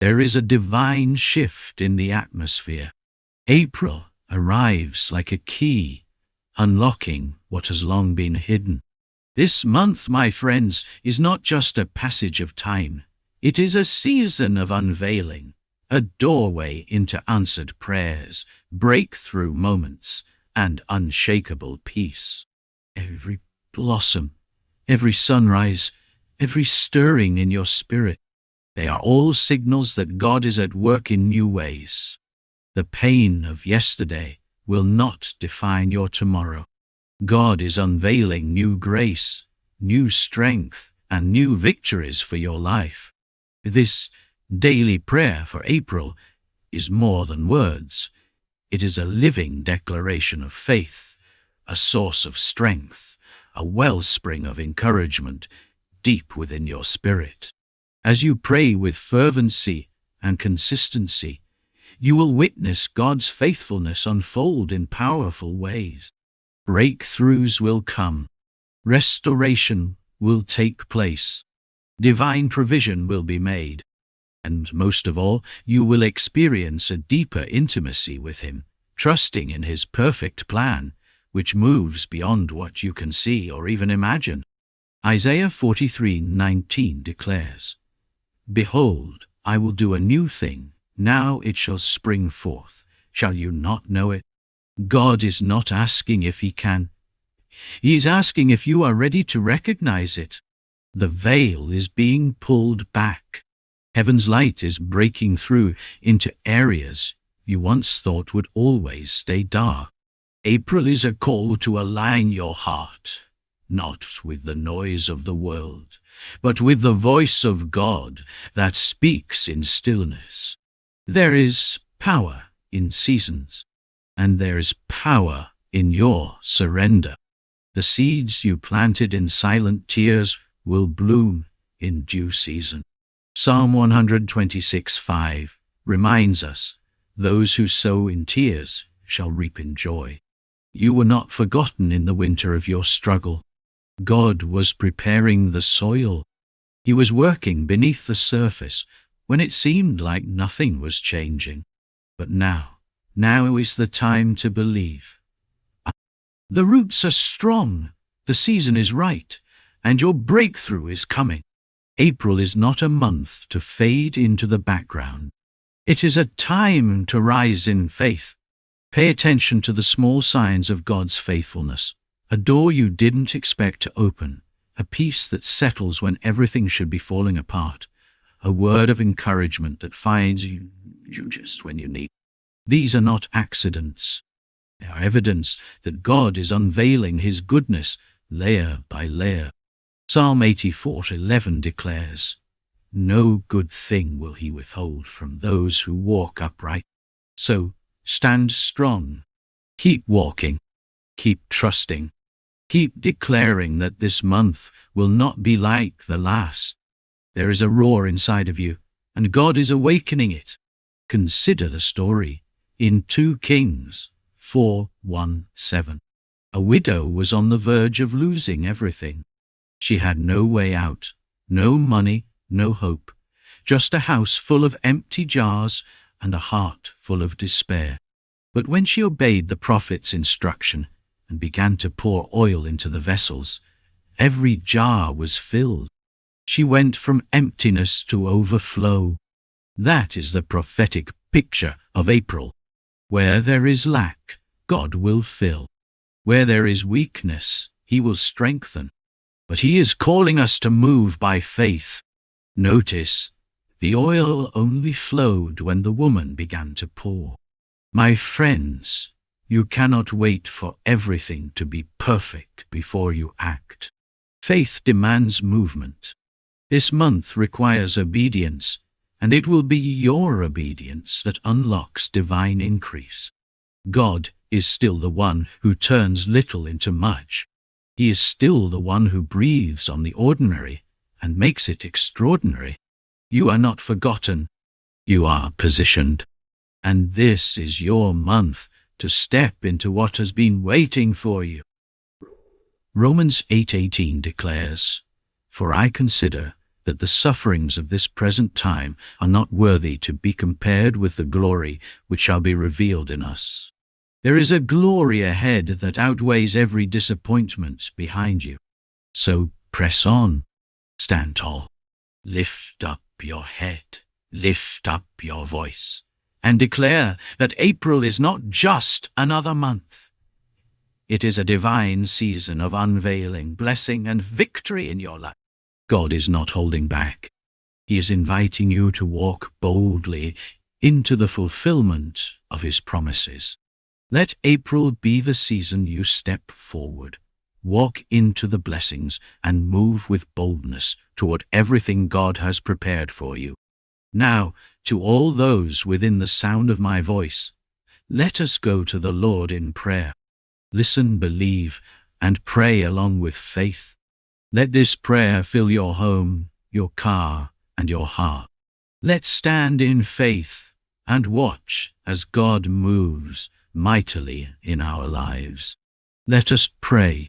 There is a divine shift in the atmosphere. April arrives like a key, unlocking what has long been hidden. This month, my friends, is not just a passage of time. It is a season of unveiling, a doorway into answered prayers, breakthrough moments, and unshakable peace. Every blossom, every sunrise, every stirring in your spirit, they are all signals that God is at work in new ways. The pain of yesterday will not define your tomorrow. God is unveiling new grace, new strength, and new victories for your life. This daily prayer for April is more than words. It is a living declaration of faith, a source of strength, a wellspring of encouragement deep within your spirit. As you pray with fervency and consistency, you will witness God's faithfulness unfold in powerful ways. Breakthroughs will come. Restoration will take place. Divine provision will be made. And most of all, you will experience a deeper intimacy with Him, trusting in His perfect plan, which moves beyond what you can see or even imagine. Isaiah 43:19 declares, "Behold, I will do a new thing. Now it shall spring forth. Shall you not know it?" God is not asking if He can. He is asking if you are ready to recognize it. The veil is being pulled back. Heaven's light is breaking through into areas you once thought would always stay dark. April is a call to align your heart, not with the noise of the world, but with the voice of God that speaks in stillness. There is power in seasons, and there is power in your surrender. The seeds you planted in silent tears will bloom in due season. Psalm 126:5 reminds us, "Those who sow in tears shall reap in joy." You were not forgotten in the winter of your struggle. God was preparing the soil. He was working beneath the surface when it seemed like nothing was changing. But now is the time to believe. The roots are strong, the season is right, and your breakthrough is coming. April is not a month to fade into the background. It is a time to rise in faith. Pay attention to the small signs of God's faithfulness. A door you didn't expect to open, a peace that settles when everything should be falling apart, a word of encouragement that finds you just when you need it. These are not accidents. They are evidence that God is unveiling His goodness layer by layer. Psalm 84:11 declares, "No good thing will He withhold from those who walk upright." So, stand strong. Keep walking. Keep trusting. Keep declaring that this month will not be like the last. There is a roar inside of you, and God is awakening it. Consider the story in 2 Kings 4:1-7. A widow was on the verge of losing everything. She had no way out, no money, no hope, just a house full of empty jars and a heart full of despair. But when she obeyed the prophet's instruction and began to pour oil into the vessels, every jar was filled. She went from emptiness to overflow. That is the prophetic picture of April. Where there is lack, God will fill. Where there is weakness, He will strengthen. But He is calling us to move by faith. Notice, the oil only flowed when the woman began to pour. My friends, you cannot wait for everything to be perfect before you act. Faith demands movement. This month requires obedience, and it will be your obedience that unlocks divine increase. God is still the one who turns little into much. He is still the one who breathes on the ordinary and makes it extraordinary. You are not forgotten. You are positioned. And this is your month to step into what has been waiting for you. Romans 8:18 declares, "For I consider that the sufferings of this present time are not worthy to be compared with the glory which shall be revealed in us. There is a glory ahead that outweighs every disappointment behind you. So press on, stand tall, lift up your head, lift up your voice, and declare that April is not just another month. It is a divine season of unveiling, blessing, and victory in your life. God is not holding back. He is inviting you to walk boldly into the fulfillment of His promises. Let April be the season you step forward, walk into the blessings, and move with boldness toward everything God has prepared for you. Now, to all those within the sound of my voice, let us go to the Lord in prayer. Listen, believe, and pray along with faith. Let this prayer fill your home, your car, and your heart. Let's stand in faith and watch as God moves mightily in our lives. Let us pray.